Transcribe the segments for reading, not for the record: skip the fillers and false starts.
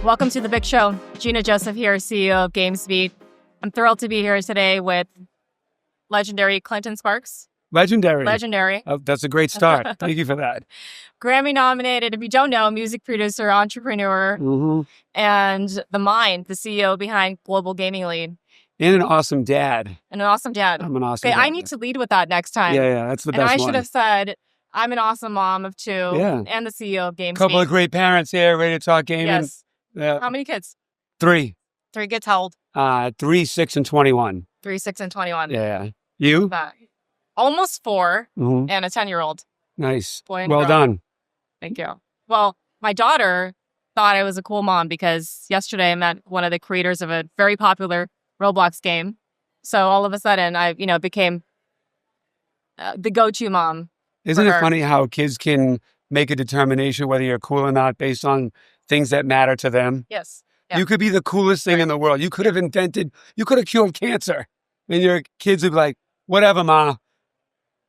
Welcome to the big show. Gina Joseph here, CEO of GamesBeat. I'm thrilled to be here today with legendary Clinton Sparks. Legendary. Oh, that's a great start. Thank you for that. Grammy nominated, if you don't know, music producer, entrepreneur, and the CEO behind Global Gaming Lead. And an awesome dad. And an awesome dad. I'm an awesome dad. I need to lead with that next time. Yeah, that's the best one. And I should have said, I'm an awesome mom of two and the CEO of GamesBeat. Couple of great parents here ready to talk gaming. Yes. Yeah. How many kids? 3. 3 kids, how old? 3, 6, and 21. 3, 6, and 21. Yeah. You? Almost 4 and a 10-year-old. Nice. Boy and well girl. done. Thank you. Well, my daughter thought I was a cool mom because yesterday I met one of the creators of a very popular Roblox game. So all of a sudden I, became the go-to mom. Isn't it funny how kids can make a determination whether you're cool or not based on things that matter to them? Yes. Yeah. You could be the coolest thing in the world. You could have cured cancer. And your kids would be like, whatever, Ma.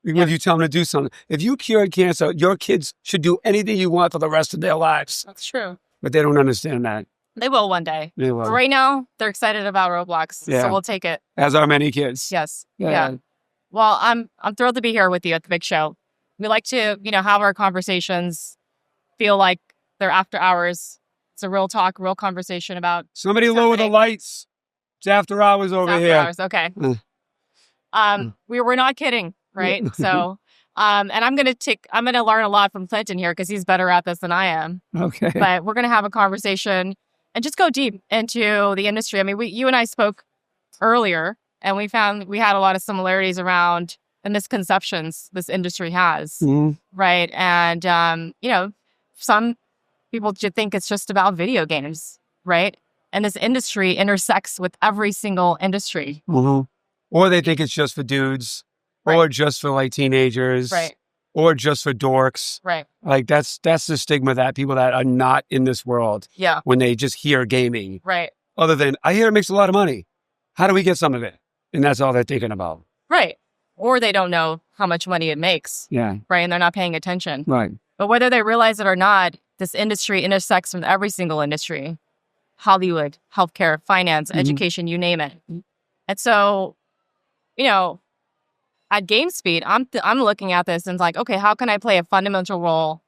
Even if you tell them to do something. If you cured cancer, your kids should do anything you want for the rest of their lives. That's true. But they don't understand that. They will one day. They will. But right now, they're excited about Roblox. So we'll take it. As are many kids. Yes. Yeah. Well, I'm thrilled to be here with you at the big show. We like to, have our conversations feel like they're after hours. It's a real talk, real conversation about somebody lower the lights. It's after hours over here. After hours, okay. We're not kidding, right? So, and I'm gonna learn a lot from Clinton here because he's better at this than I am. Okay. But we're gonna have a conversation and just go deep into the industry. I mean, you and I spoke earlier, and we found we had a lot of similarities around the misconceptions this industry has, right? And some people just think it's just about video games, right? And this industry intersects with every single industry. Or they think it's just for dudes, or just for like teenagers, or just for dorks. Like that's the stigma that people that are not in this world, when they just hear gaming. Other than, I hear it makes a lot of money. How do we get some of it? And that's all they're thinking about. Or they don't know how much money it makes. And they're not paying attention. But whether they realize it or not, this industry intersects with every single industry. Hollywood, healthcare, finance, education, you name it. And so, at GamesBeat, I'm looking at this and it's like, okay, how can I play a fundamental role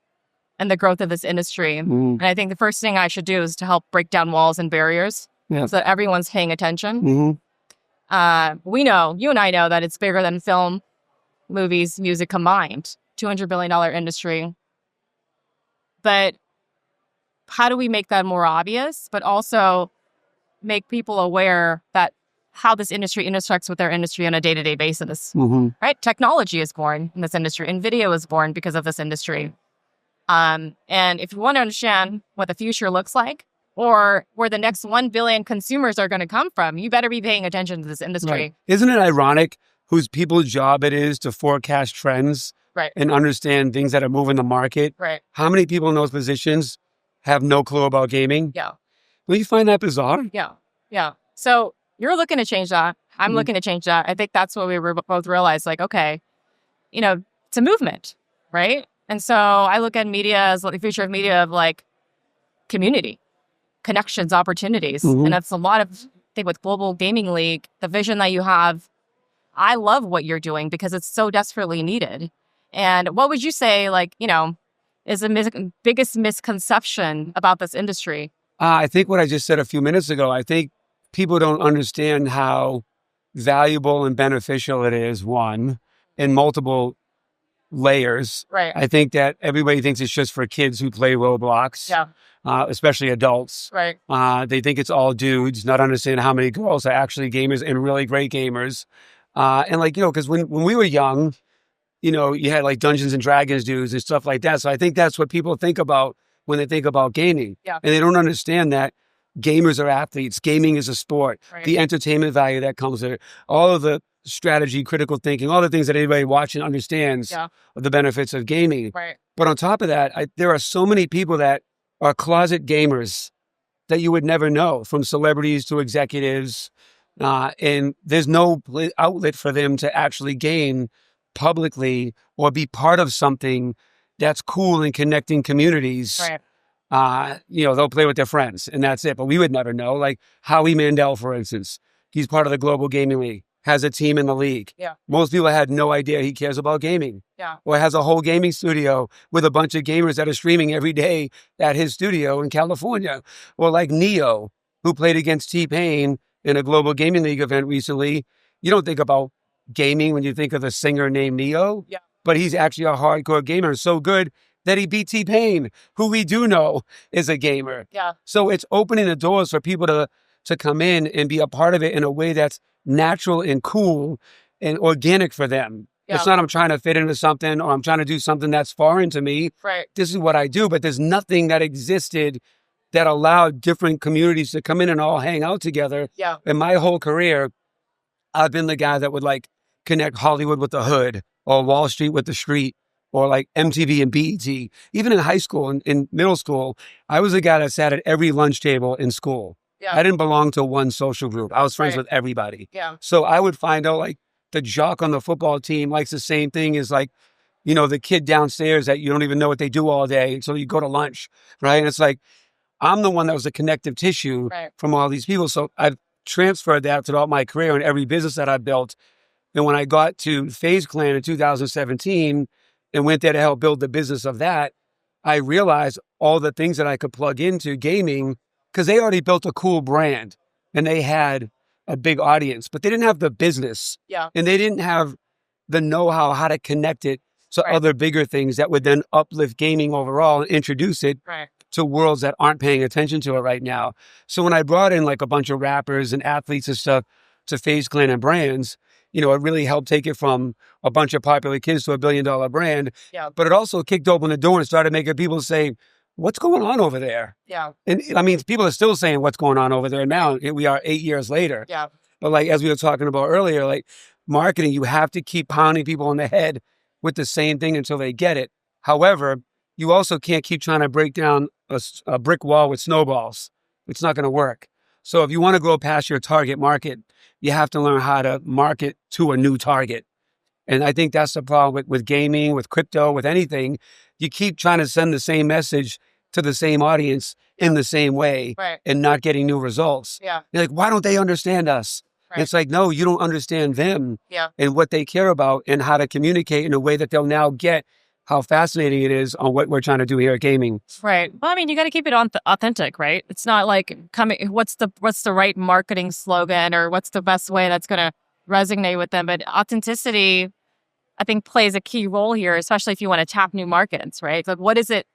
in the growth of this industry? And I think the first thing I should do is to help break down walls and barriers so that everyone's paying attention. We know, you and I know that it's bigger than film, movies, music combined, $200 billion industry. But how do we make that more obvious, but also make people aware that how this industry intersects with their industry on a day-to-day basis, right? Technology is born in this industry and video is born because of this industry. And if you want to understand what the future looks like or where the next 1 billion consumers are going to come from, you better be paying attention to this industry. Isn't it ironic whose people's job it is to forecast trends and understand things that are moving the market? How many people in those positions have no clue about gaming? Will you find that bizarre? So you're looking to change that. I'm looking to change that. I think that's what we both realized, like, okay, it's a movement, right? And so I look at media as the future of media of like community, connections, opportunities. And that's a lot of, I think with Global Gaming League, the vision that you have, I love what you're doing because it's so desperately needed. And what would you say, is the biggest misconception about this industry? I think what I just said a few minutes ago, I think people don't understand how valuable and beneficial it is, one, in multiple layers. I think that everybody thinks it's just for kids who play Roblox, especially adults. They think it's all dudes, not understanding how many girls are actually gamers and really great gamers. And because when we were young, you had like Dungeons and Dragons dudes and stuff like that. So I think that's what people think about when they think about gaming. And they don't understand that gamers are athletes. Gaming is a sport. The entertainment value that comes with it. All of the strategy, critical thinking, all the things that everybody watching understands of the benefits of gaming. But on top of that, there are so many people that are closet gamers that you would never know, from celebrities to executives. And there's no outlet for them to actually game publicly or be part of something that's cool and connecting communities. they'll play with their friends and that's it. But we would never know. Like Howie Mandel, for instance, he's part of the Global Gaming League, has a team in the league. Yeah. Most people had no idea he cares about gaming. Yeah. Or has a whole gaming studio with a bunch of gamers that are streaming every day at his studio in California. Or like Neo, who played against T-Pain in a Global Gaming League event recently. You don't think about gaming when you think of a singer named Neo. Yeah. But he's actually a hardcore gamer, so good that he beat T-Pain, who we do know is a gamer. Yeah. So it's opening the doors for people to come in and be a part of it in a way that's natural and cool and organic for them. Yeah. It's not I'm trying to fit into something or I'm trying to do something that's foreign to me. Right. This is what I do, but there's nothing that existed that allowed different communities to come in and all hang out together. Yeah. In my whole career, I've been the guy that would like connect Hollywood with the hood or Wall Street with the street or like MTV and BET. Even in high school and in middle school, I was the guy that sat at every lunch table in school. Yeah. I didn't belong to one social group. I was friends with everybody. Yeah. So I would find out like the jock on the football team likes the same thing as like, the kid downstairs that you don't even know what they do all day until you go to lunch, right? And it's like, I'm the one that was the connective tissue from all these people. So I've transferred that throughout my career and every business that I built. And when I got to FaZe Clan in 2017 and went there to help build the business of that, I realized all the things that I could plug into gaming because they already built a cool brand and they had a big audience, but they didn't have the business. Yeah. And they didn't have the know-how how to connect it to other bigger things that would then uplift gaming overall and introduce it to worlds that aren't paying attention to it right now. So when I brought in like a bunch of rappers and athletes and stuff to FaZe Clan and brands, it really helped take it from a bunch of popular kids to $1 billion brand. Yeah. But it also kicked open the door and started making people say, what's going on over there? Yeah. And I mean, people are still saying what's going on over there now. We are 8 years later. Yeah. But like, as we were talking about earlier, like marketing, you have to keep pounding people on the head with the same thing until they get it. However, you also can't keep trying to break down a brick wall with snowballs. It's not going to work. So if you want to go past your target market, you have to learn how to market to a new target. And I think that's the problem with gaming, with crypto, with anything. You keep trying to send the same message to the same audience in the same way and not getting new results. Yeah. You're like, why don't they understand us? Right. It's like, no, you don't understand them and what they care about and how to communicate in a way that they'll now get how fascinating it is on what we're trying to do here at gaming. Right. Well, I mean, you got to keep it authentic, right? It's not like what's the right marketing slogan or what's the best way that's going to resonate with them. But authenticity, I think, plays a key role here, especially if you want to tap new markets, right? Like, what does it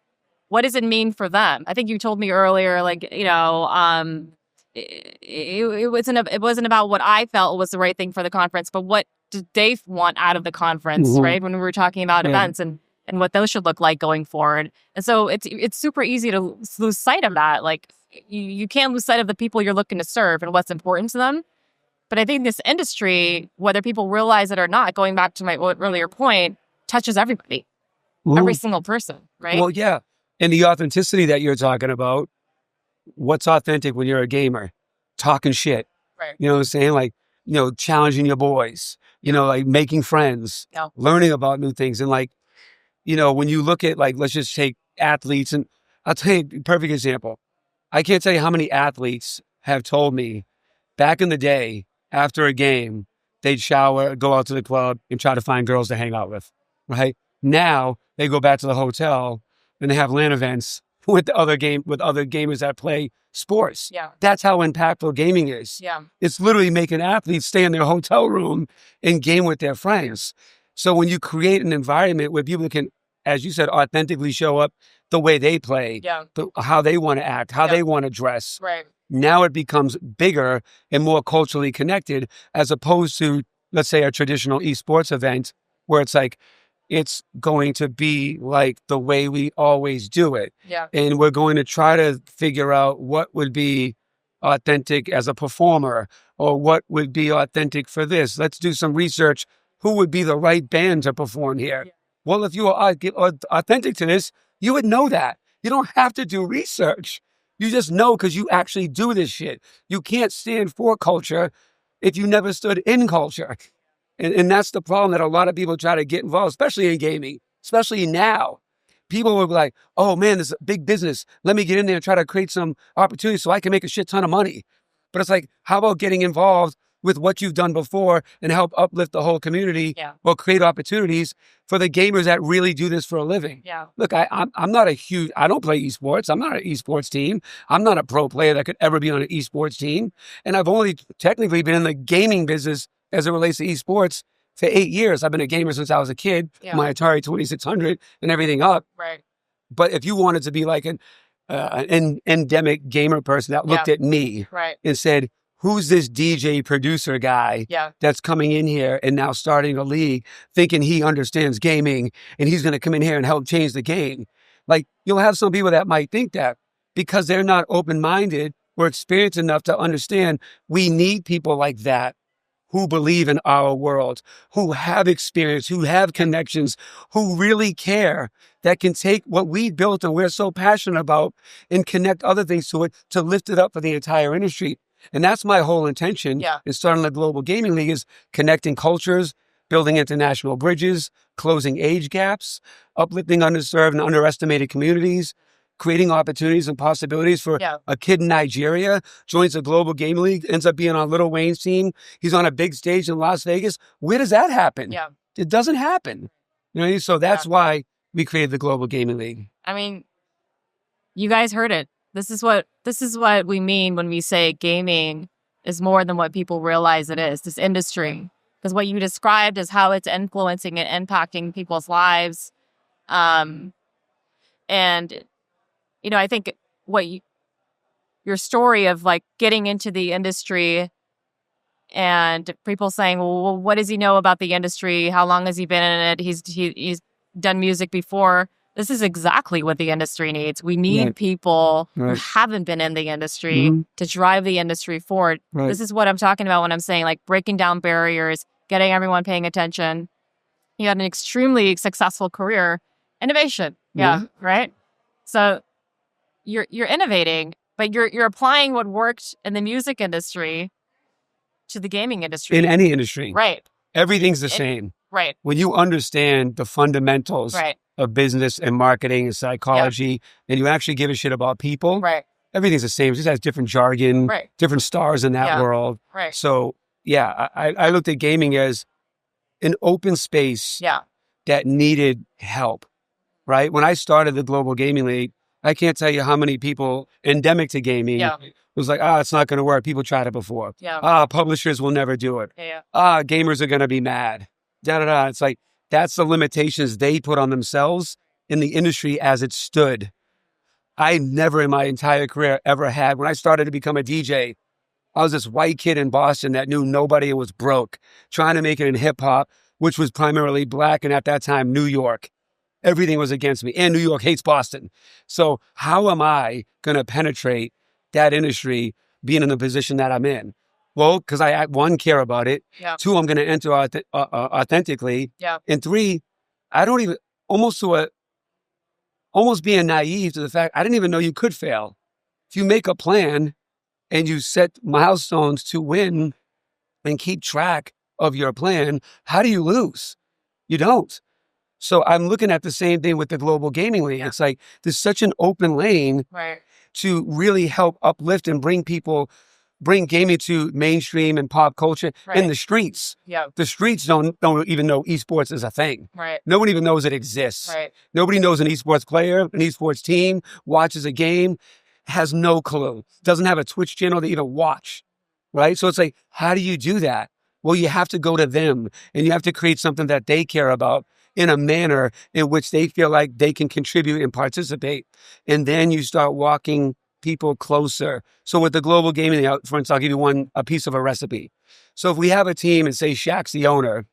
mean for them? I think you told me earlier, like, it wasn't about what I felt was the right thing for the conference, but what did they want out of the conference, right? When we were talking about events and what those should look like going forward. And so it's super easy to lose sight of that. Like you can't lose sight of the people you're looking to serve and what's important to them. But I think this industry, whether people realize it or not, going back to my earlier point, touches everybody, every single person, right? Well, yeah. And the authenticity that you're talking about, what's authentic when you're a gamer? Talking shit. Right. You know what I'm saying? Like, challenging your boys, like making friends, learning about new things. And like, when you look at like, let's just take athletes, and I'll tell you a perfect example. I can't tell you how many athletes have told me back in the day, after a game, they'd shower, go out to the club and try to find girls to hang out with, right? Now they go back to the hotel and they have LAN events with other gamers that play sports. Yeah. That's how impactful gaming is. Yeah. It's literally making athletes stay in their hotel room and game with their friends. So when you create an environment where people can, as you said, authentically show up the way they play, how they want to act, how they want to dress. Right. Now it becomes bigger and more culturally connected as opposed to, let's say, a traditional esports event where it's like, it's going to be like the way we always do it. Yeah. And we're going to try to figure out what would be authentic as a performer or what would be authentic for this. Let's do some research. Who would be the right band to perform here? Yeah. Well, if you are authentic to this, you would know that. You don't have to do research. You just know because you actually do this shit. You can't stand for culture if you never stood in culture. And that's the problem that a lot of people try to get involved, especially in gaming, especially now. people were like, oh man, this is a big business. Let me get in there and try to create some opportunities so I can make a shit ton of money. But it's like, how about getting involved with what you've done before and help uplift the whole community or create opportunities for the gamers that really do this for a living? Look, I'm not I don't play esports. I'm not an esports team. I'm not a pro player that could ever be on an esports team. And I've only technically been in the gaming business as it relates to esports for 8 years. I've been a gamer since I was a kid, my Atari 2600 and everything up. But if you wanted to be like an endemic gamer person that looked at me and said, who's this DJ producer guy that's coming in here and now starting a league thinking he understands gaming and he's going to come in here and help change the game? Like, you'll have some people that might think that because they're not open-minded or experienced enough to understand we need people like that who believe in our world, who have experience, who have connections, who really care, that can take what we built and we're so passionate about and connect other things to it to lift it up for the entire industry. And that's my whole intention in starting the Global Gaming League, is connecting cultures, building international bridges, closing age gaps, uplifting underserved and underestimated communities, creating opportunities and possibilities for a kid in Nigeria, joins the Global Gaming League, ends up being on Lil Wayne's team. He's on a big stage in Las Vegas. Where does that happen? It doesn't happen. You know, so that's why we created the Global Gaming League. I mean, you guys heard it. This is what we mean when we say gaming is more than what people realize it is, this industry. Because what you described is how it's influencing and impacting people's lives. And, you know, I think your story of like getting into the industry and people saying, well, what does he know about the industry? How long has he been in it? He's done music before. This is exactly what the industry needs. We need people who haven't been in the industry to drive the industry forward. This is what I'm talking about when I'm saying like breaking down barriers, getting everyone paying attention. You had an extremely successful career. Innovation. Right? So you're innovating, but you're applying what worked in the music industry to the gaming industry. In any industry. Right. Everything's the same. Right. When you understand the fundamentals of business and marketing and psychology, and you actually give a shit about people, everything's the same. It just has different jargon, different stars in that world. So, I looked at gaming as an open space that needed help, right? When I started the Global Gaming League, I can't tell you how many people endemic to gaming was like, it's not going to work. People tried it before. Publishers will never do it. Gamers are going to be mad. It's like, that's the limitations they put on themselves in the industry as it stood. I never in my entire career ever had, when I started to become a DJ, I was this white kid in Boston that knew nobody was broke, trying to make it in hip hop, which was primarily Black and at that time, New York. Everything was against me, and New York hates Boston. So how am I going to penetrate that industry being in the position that I'm in? Well, because I, one, care about it. 2, I'm going to enter authentically. And 3, I don't even, almost being naive to the fact, I didn't even know you could fail. If you make a plan and you set milestones to win and keep track of your plan, how do you lose? You don't. So I'm looking at the same thing with the Global Gaming League. It's like, there's such an open lane to really help uplift and bring gaming to mainstream and pop culture in the streets. The streets don't even know esports is a thing. Nobody even knows it exists. Nobody knows an esports player, an esports team, watches a game, has no clue, doesn't have a Twitch channel to even watch, right? So it's like, how do you do that? Well, you have to go to them and you have to create something that they care about in a manner in which they feel like they can contribute and participate. And then you start walking people closer. So with the Global Gaming, for instance, I'll give you a piece of a recipe. So if we have a team and say Shaq's the owner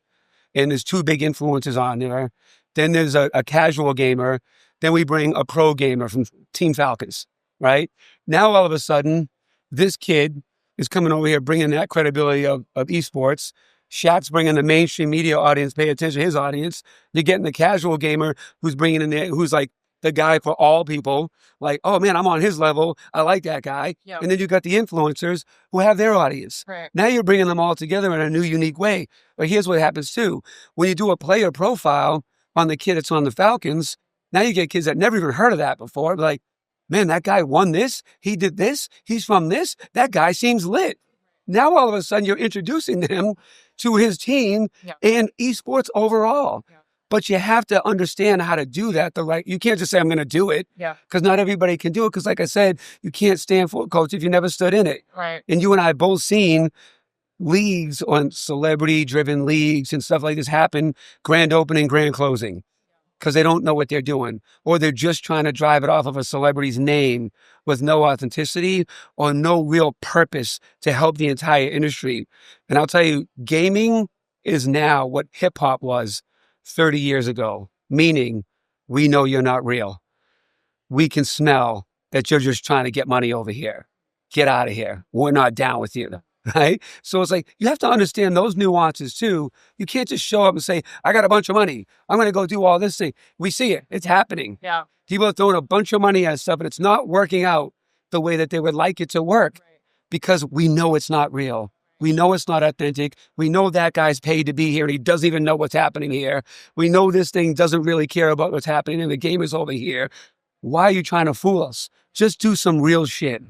and there's 2 big influencers on there, then there's a casual gamer, then we bring a pro gamer from Team Falcons, right? Now, all of a sudden, this kid is coming over here bringing that credibility of esports. Shaq's bringing the mainstream media audience, pay attention to his audience. You're getting the casual gamer who's bringing in who's like the guy for all people. Like, oh man, I'm on his level. I like that guy. And then you got the influencers who have their audience. Now you're bringing them all together in a new, unique way. But here's what happens too. When you do a player profile on the kid that's on the Falcons, Now you get kids that never even heard of that before. Like, man, that guy won this. He did this. He's from this. That guy seems lit. Now, all of a sudden, you're introducing them to his team and esports overall. Yeah. But you have to understand how to do that you can't just say, I'm going to do it. Yeah. Because not everybody can do it. Because like I said, you can't stand for a coach if you never stood in it. Right. And you and I have both seen leagues on celebrity-driven leagues and stuff like this happen, grand opening, grand closing, because they don't know what they're doing. Or they're just trying to drive it off of a celebrity's name with no authenticity or no real purpose to help the entire industry. And I'll tell you, gaming is now what hip-hop was 30 years ago, meaning we know you're not real. We can smell that you're just trying to get money over here. Get out of here. We're not down with you. Right? So it's like, you have to understand those nuances too. You can't just show up and say, I got a bunch of money. I'm going to go do all this thing. We see it. It's happening. Yeah. People are throwing a bunch of money at stuff and it's not working out the way that they would like it to work because we know it's not real. We know it's not authentic. We know that guy's paid to be here and he doesn't even know what's happening here. We know this thing doesn't really care about what's happening and the game is over here. Why are you trying to fool us? Just do some real shit.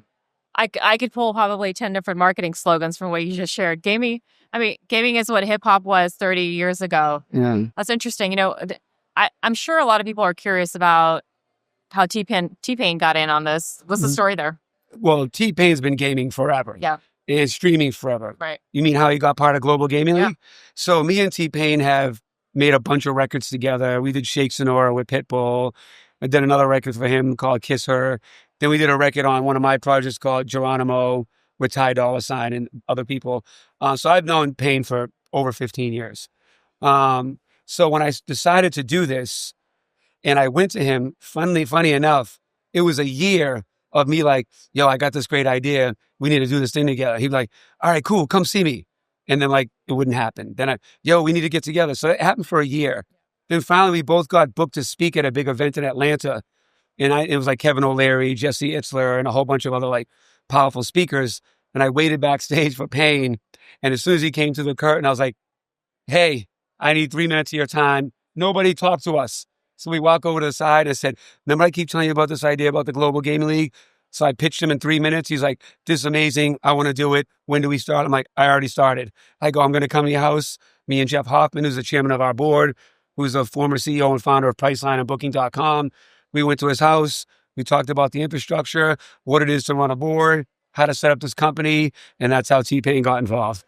I could pull probably 10 different marketing slogans from what you just shared. Gaming is what hip hop was 30 years ago. Yeah. That's interesting. You know, I'm sure a lot of people are curious about how T-Pain got in on this. What's the story there? Well, T-Pain's been gaming forever. Yeah. And streaming forever. Right. You mean how he got part of Global Gaming League? So me and T-Pain have made a bunch of records together. We did Shake Sonora with Pitbull. I did another record for him called Kiss Her. Then we did a record on one of my projects called Geronimo with Ty Dolla $ign and other people. So I've known Pain for over 15 years. So when I decided to do this and I went to him, funny enough, it was a year of me like, yo, I got this great idea. We need to do this thing together. He'd be like, all right, cool, come see me. And then like, it wouldn't happen. Then we need to get together. So it happened for a year. Then finally we both got booked to speak at a big event in Atlanta. And it was like Kevin O'Leary, Jesse Itzler, and a whole bunch of other like powerful speakers. And I waited backstage for Pain. And as soon as he came to the curtain, I was like, hey, I need 3 minutes of your time. Nobody talked to us. So we walk over to the side and said, remember I keep telling you about this idea about the Global Gaming League? So I pitched him in 3 minutes. He's like, this is amazing. I want to do it. When do we start? I'm like, I already started. I go, I'm going to come to your house. Me and Jeff Hoffman, who's the chairman of our board, who's a former CEO and founder of Priceline and Booking.com. We went to his house. We talked about the infrastructure, what it is to run a board, how to set up this company. And that's how T-Pain got involved.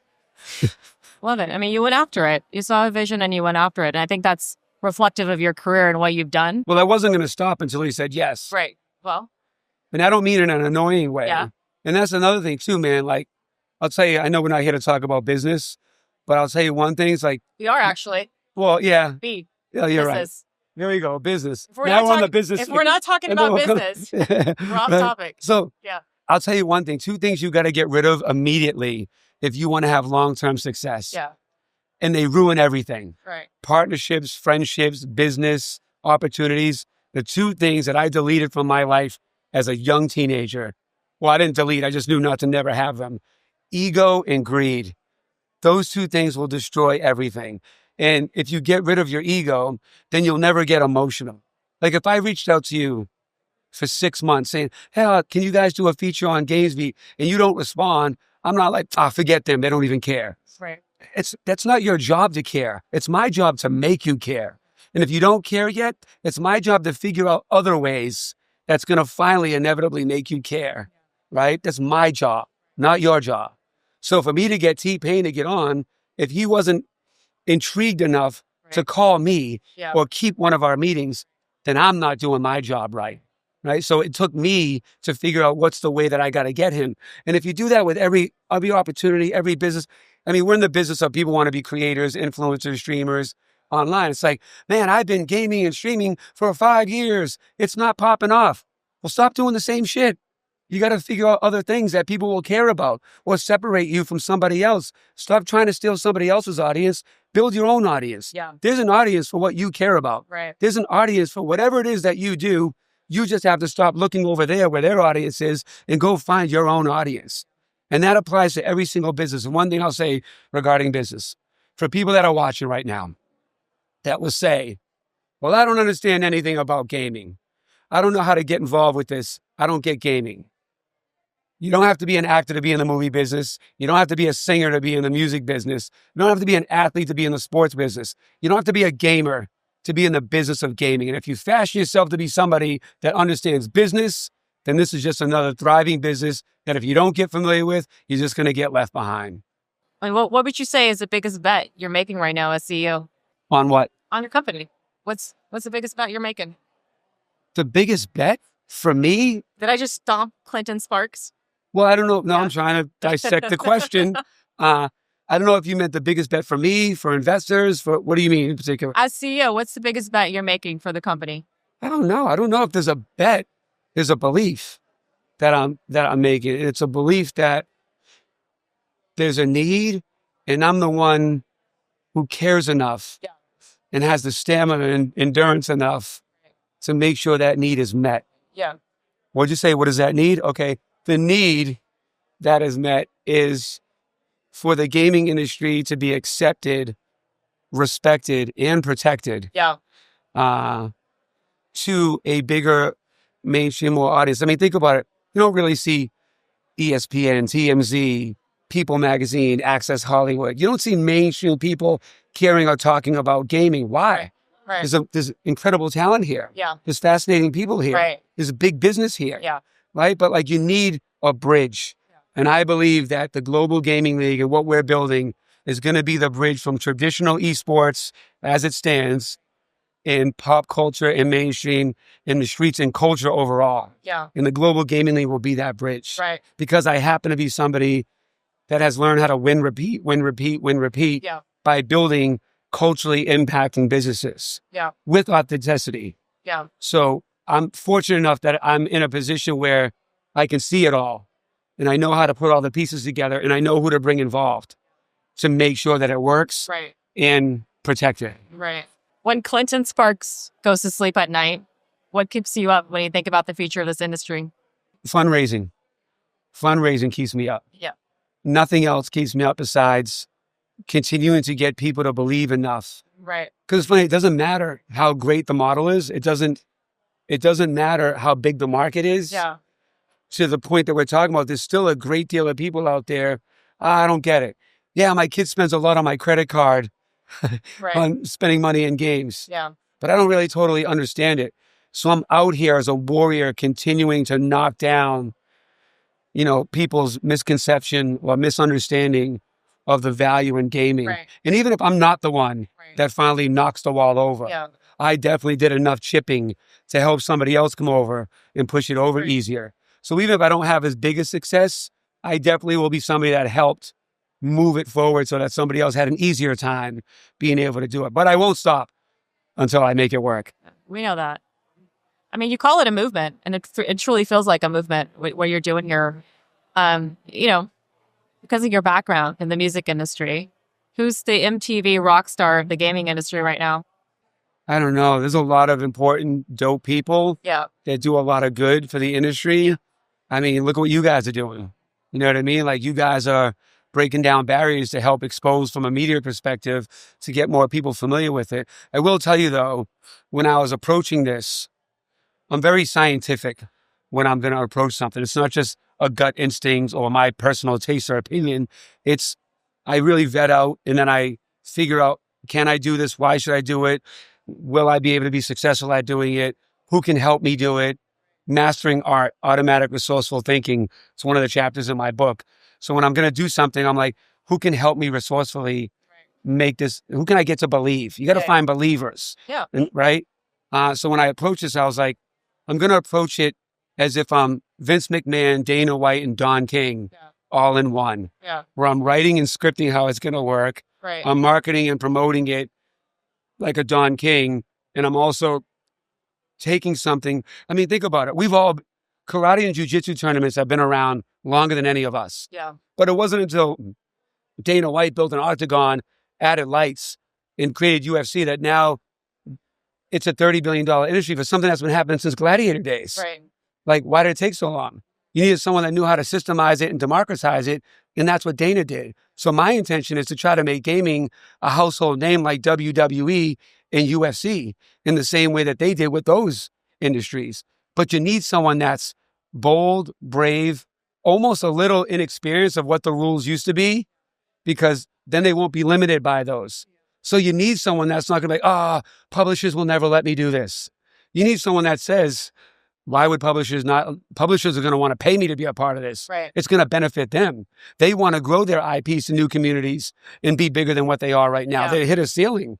Love it. I mean, you went after it. You saw a vision and you went after it. And I think that's reflective of your career and what you've done. Well, I wasn't going to stop until he said yes. Right. Well. And I don't mean it in an annoying way. Yeah. And that's another thing too, man. Like, I'll tell you, I know we're not here to talk about business, but I'll tell you one thing. It's like. We are actually. Well, yeah. Yeah, you're right. There you go, business. If we're not talking about business, we're off topic. So yeah. I'll tell you one thing, 2 things you got to get rid of immediately if you want to have long-term success. Yeah. And they ruin everything. Right. Partnerships, friendships, business, opportunities. The 2 things that I deleted from my life as a young teenager. Well, I didn't delete, I just knew not to never have them. Ego and greed. Those 2 things will destroy everything. And if you get rid of your ego, then you'll never get emotional. Like if I reached out to you for 6 months saying, hey, can you guys do a feature on GamesBeat? And you don't respond, I'm not like, forget them. They don't even care. Right. That's not your job to care. It's my job to make you care. And if you don't care yet, it's my job to figure out other ways that's going to finally inevitably make you care. Right? That's my job, not your job. So for me to get T-Pain to get on, if he wasn't intrigued enough to call me or keep one of our meetings, then I'm not doing my job right. So it took me to figure out what's the way that I got to get him. And if you do that with every opportunity, every business, I mean, we're in the business of people want to be creators, influencers, streamers online. It's like, man, I've been gaming and streaming for 5 years. It's not popping off. Well, stop doing the same shit. You got to figure out other things that people will care about or separate you from somebody else. Stop trying to steal somebody else's audience. Build your own audience. Yeah. There's an audience for what you care about. Right. There's an audience for whatever it is that you do. You just have to stop looking over there where their audience is and go find your own audience. And that applies to every single business. And one thing I'll say regarding business, for people that are watching right now, that will say, Well, I don't understand anything about gaming. I don't know how to get involved with this. I don't get gaming. You don't have to be an actor to be in the movie business. You don't have to be a singer to be in the music business. You don't have to be an athlete to be in the sports business. You don't have to be a gamer to be in the business of gaming. And if you fashion yourself to be somebody that understands business, then this is just another thriving business that if you don't get familiar with, you're just going to get left behind. I mean, what would you say is the biggest bet you're making right now as CEO? On what? On your company. What's the biggest bet you're making? The biggest bet for me? Did I just stomp Clinton Sparks? Well, I don't know. No, yeah. I'm trying to dissect the question. I don't know if you meant the biggest bet for me, for investors, for what do you mean in particular? As CEO, what's the biggest bet you're making for the company? I don't know. I don't know if there's a bet. There's a belief that I'm making. It's a belief that there's a need, and I'm the one who cares enough and has the stamina and endurance enough to make sure that need is met. Yeah. What'd you say? What is that need? Okay. The need that is met is for the gaming industry to be accepted, respected, and protected. Yeah. To a bigger mainstream audience. I mean, think about it. You don't really see ESPN, TMZ, People Magazine, Access Hollywood. You don't see mainstream people caring or talking about gaming. Why? Right. There's incredible talent here. Yeah. There's fascinating people here. Right. There's a big business here. Yeah. Right? But like you need a bridge. Yeah. And I believe that the Global Gaming League and what we're building is going to be the bridge from traditional esports as it stands in pop culture and mainstream in the streets and culture overall. Yeah. And the Global Gaming League will be that bridge. Right. Because I happen to be somebody that has learned how to win, repeat by building culturally impacting businesses with authenticity. Yeah. So I'm fortunate enough that I'm in a position where I can see it all and I know how to put all the pieces together and I know who to bring involved to make sure that it works and protect it. Right. When Clinton Sparks goes to sleep at night, what keeps you up when you think about the future of this industry? Fundraising. Fundraising keeps me up. Yeah. Nothing else keeps me up besides continuing to get people to believe enough. Right. Because it's funny, it doesn't matter how great the model is. It doesn't matter how big the market is. Yeah. To the point that we're talking about, there's still a great deal of people out there. I don't get it. Yeah, my kid spends a lot on my credit card on spending money in games. Yeah. But I don't really totally understand it. So I'm out here as a warrior continuing to knock down, people's misconception or misunderstanding of the value in gaming. Right. And even if I'm not the one that finally knocks the wall over, I definitely did enough chipping to help somebody else come over and push it over easier. So even if I don't have as big a success, I definitely will be somebody that helped move it forward so that somebody else had an easier time being able to do it. But I won't stop until I make it work. We know that. I mean, you call it a movement, and it truly feels like a movement, what you're doing here. Because of your background in the music industry, who's the MTV rock star of the gaming industry right now? I don't know. There's a lot of important, dope people that do a lot of good for the industry. I mean, look at what you guys are doing. You know what I mean? Like, you guys are breaking down barriers to help expose from a media perspective to get more people familiar with it. I will tell you, though, when I was approaching this, I'm very scientific when I'm going to approach something. It's not just a gut instinct or my personal taste or opinion. I really vet out and then I figure out, can I do this? Why should I do it? Will I be able to be successful at doing it? Who can help me do it? Mastering art, automatic resourceful thinking. It's one of the chapters in my book. So when I'm going to do something, I'm like, who can help me resourcefully make this? Who can I get to believe? You got to find believers. Yeah. Right? So when I approached this, I was like, I'm going to approach it as if I'm Vince McMahon, Dana White, and Don King all in one. Yeah. Where I'm writing and scripting how it's going to work. Right. I'm marketing and promoting it like a Don King. And I'm also taking something. I mean, think about it. Karate and jiu-jitsu tournaments have been around longer than any of us. Yeah. But it wasn't until Dana White built an octagon, added lights, and created UFC that now it's a $30 billion industry for something that's been happening since gladiator days. Right. Like, why did it take so long? You needed someone that knew how to systemize it and democratize it, and that's what Dana did. So my intention is to try to make gaming a household name like WWE in UFC in the same way that they did with those industries. But you need someone that's bold, brave, almost a little inexperienced of what the rules used to be, because then they won't be limited by those. So you need someone that's not going to be, publishers will never let me do this. You need someone that says, why would publishers not? Publishers are going to want to pay me to be a part of this. Right. It's going to benefit them. They want to grow their IPs to new communities and be bigger than what they are right now. Yeah. They hit a ceiling.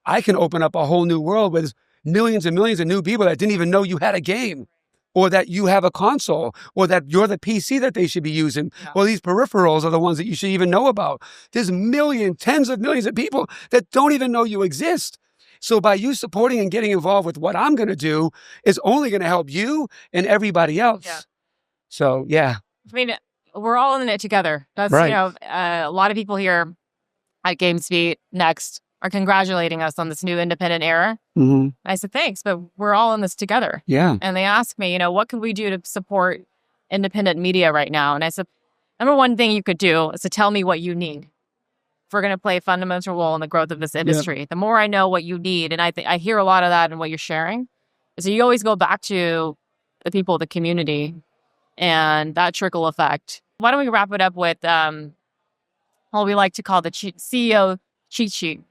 I can open up a whole new world with millions and millions of new people that didn't even know you had a game, or that you have a console, or that you're the PC that they should be using, or these peripherals are the ones that you should even know about. There's millions, tens of millions of people that don't even know you exist. So by you supporting and getting involved with what I'm going to do is only going to help you and everybody else. Yeah. So, yeah. I mean, we're all in it together. That's, right. A lot of people here at GamesBeat Next are congratulating us on this new independent era. Mm-hmm. I said, thanks, but we're all in this together. Yeah. And they asked me, what can we do to support independent media right now? And I said, number one thing you could do is to tell me what you need. If we're going to play a fundamental role in the growth of this industry, the more I know what you need, and I hear a lot of that in what you're sharing, so you always go back to the people of the community and that trickle effect. Why don't we wrap it up with what we like to call the CEO cheat sheet.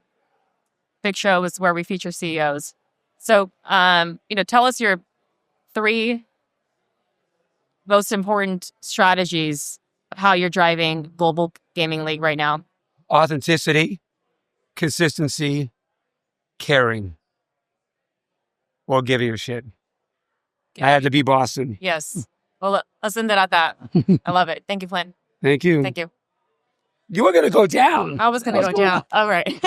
Big Show is where we feature CEOs. So, tell us your 3 most important strategies of how you're driving Global Gaming League right now. Authenticity, consistency, caring, or giving a shit. I had to be Boston. Yes. Well, let's end it at that. I love it. Thank you, Flynn. Thank you. Thank you. You were going to go down. I was going to go down. All right.